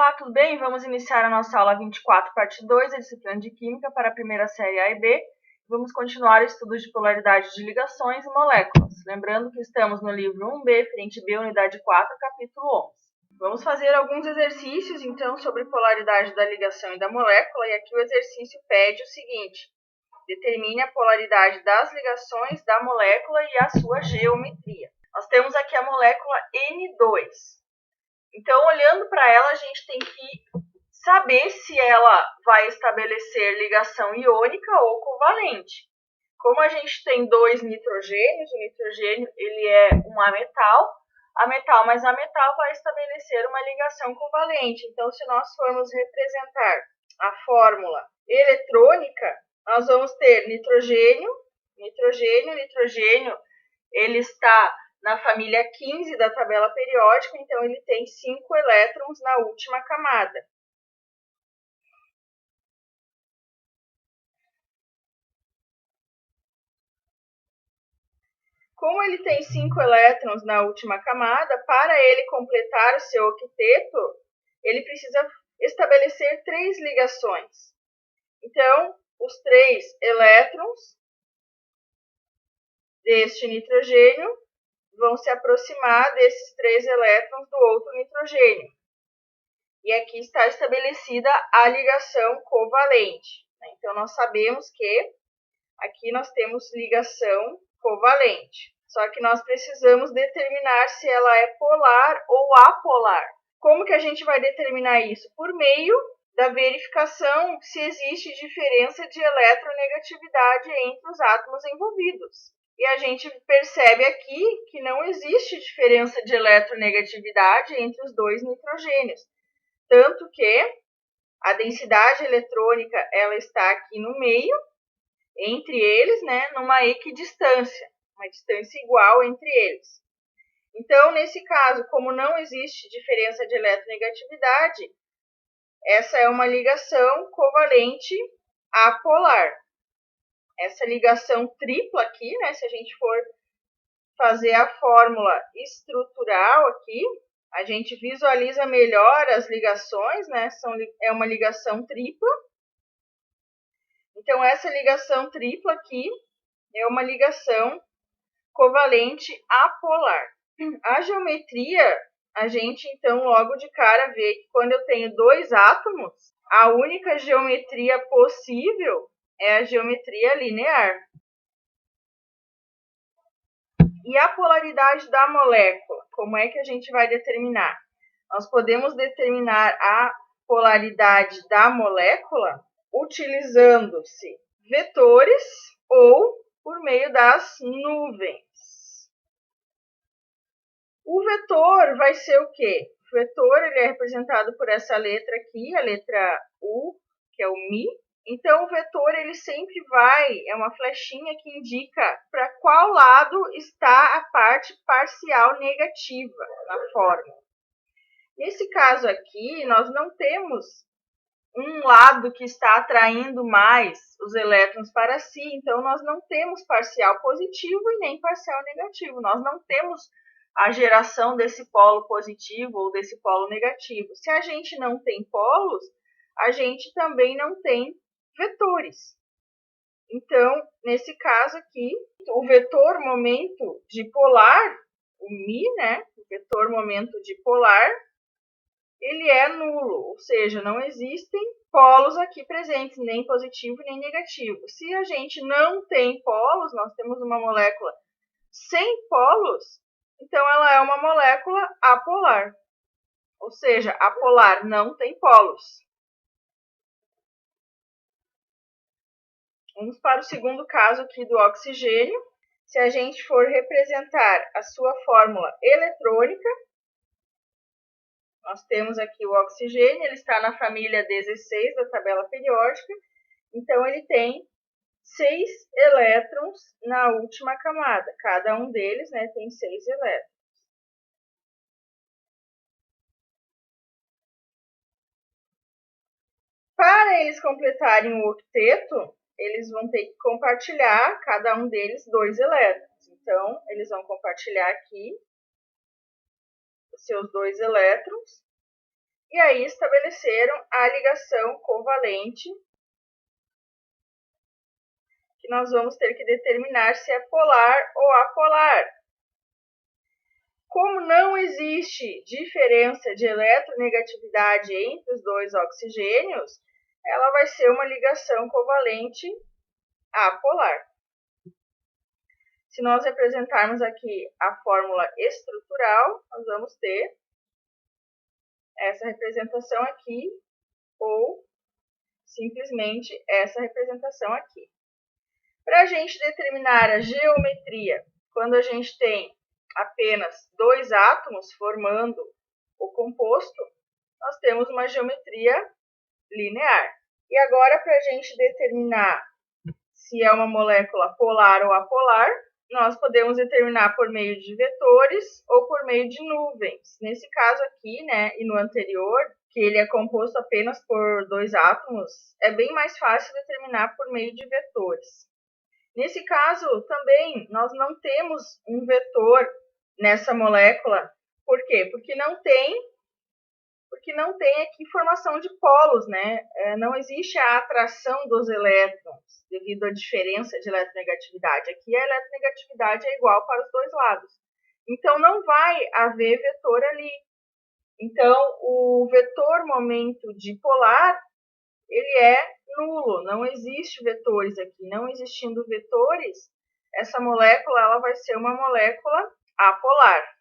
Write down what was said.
Olá, tudo bem? Vamos iniciar a nossa aula 24, parte 2, da disciplina de Química para a primeira série A e B. Vamos continuar o estudo de polaridade de ligações e moléculas. Lembrando que estamos no livro 1B, frente B, unidade 4, capítulo 11. Vamos fazer alguns exercícios, então, sobre polaridade da ligação e da molécula. E aqui o exercício pede o seguinte: determine a polaridade das ligações da molécula e a sua geometria. Nós temos aqui a molécula N2. Então, olhando para ela, a gente tem que saber se ela vai estabelecer ligação iônica ou covalente. Como a gente tem dois nitrogênios, o nitrogênio ele é um ametal mais ametal vai estabelecer uma ligação covalente. Então, se nós formos representar a fórmula eletrônica, nós vamos ter nitrogênio, ele está na família 15 da tabela periódica, então ele tem 5 elétrons na última camada. Como ele tem 5 elétrons na última camada, para ele completar o seu octeto, ele precisa estabelecer 3 ligações. Então, os 3 elétrons deste nitrogênio vão se aproximar desses 3 elétrons do outro nitrogênio. E aqui está estabelecida a ligação covalente. Então, nós sabemos que aqui nós temos ligação covalente. Só que nós precisamos determinar se ela é polar ou apolar. Como que a gente vai determinar isso? Por meio da verificação se existe diferença de eletronegatividade entre os átomos envolvidos. E a gente percebe aqui que não existe diferença de eletronegatividade entre os dois nitrogênios. Tanto que a densidade eletrônica ela está aqui no meio, entre eles, numa equidistância, uma distância igual entre eles. Então, nesse caso, como não existe diferença de eletronegatividade, essa é uma ligação covalente apolar. Essa ligação tripla aqui, se a gente for fazer a fórmula estrutural aqui, a gente visualiza melhor as ligações, é uma ligação tripla. Então, essa ligação tripla aqui é uma ligação covalente apolar. A geometria, a gente então logo de cara vê que quando eu tenho 2 átomos, a única geometria possível é a geometria linear. E a polaridade da molécula, como é que a gente vai determinar? Nós podemos determinar a polaridade da molécula utilizando-se vetores ou por meio das nuvens. O vetor vai ser o quê? O vetor ele é representado por essa letra aqui, a letra U, que é o Mi. Então, o vetor ele sempre é uma flechinha que indica para qual lado está a parte parcial negativa na fórmula. Nesse caso aqui, nós não temos um lado que está atraindo mais os elétrons para si, então nós não temos parcial positivo e nem parcial negativo. Nós não temos a geração desse polo positivo ou desse polo negativo. Se a gente não tem polos, a gente também não tem vetores. Então, nesse caso aqui, o vetor momento dipolar, o Mi, o vetor momento dipolar, ele é nulo, ou seja, não existem polos aqui presentes, nem positivo nem negativo. Se a gente não tem polos, nós temos uma molécula sem polos, então ela é uma molécula apolar, ou seja, apolar não tem polos. Vamos para o segundo caso aqui do oxigênio. Se a gente for representar a sua fórmula eletrônica, nós temos aqui o oxigênio, ele está na família 16 da tabela periódica, então ele tem 6 elétrons na última camada. Cada um deles tem 6 elétrons. Para eles completarem o octeto, eles vão ter que compartilhar, cada um deles, 2 elétrons. Então, eles vão compartilhar aqui os seus 2 elétrons. e aí estabeleceram a ligação covalente, que nós vamos ter que determinar se é polar ou apolar. Como não existe diferença de eletronegatividade entre os dois oxigênios, ela vai ser uma ligação covalente apolar. Se nós representarmos aqui a fórmula estrutural, nós vamos ter essa representação aqui, ou simplesmente essa representação aqui. Para a gente determinar a geometria, quando a gente tem apenas dois átomos formando o composto, nós temos uma geometria linear. E agora, para a gente determinar se é uma molécula polar ou apolar, nós podemos determinar por meio de vetores ou por meio de nuvens. Nesse caso aqui, né, e no anterior, que ele é composto apenas por dois átomos, é bem mais fácil determinar por meio de vetores. Nesse caso, também, nós não temos um vetor nessa molécula. Por quê? Porque não tem aqui formação de polos, né? Não existe a atração dos elétrons devido à diferença de eletronegatividade. Aqui a eletronegatividade é igual para os dois lados. Então, não vai haver vetor ali. Então, o vetor momento dipolar, ele é nulo, não existe vetores aqui. Não existindo vetores, essa molécula ela vai ser uma molécula apolar.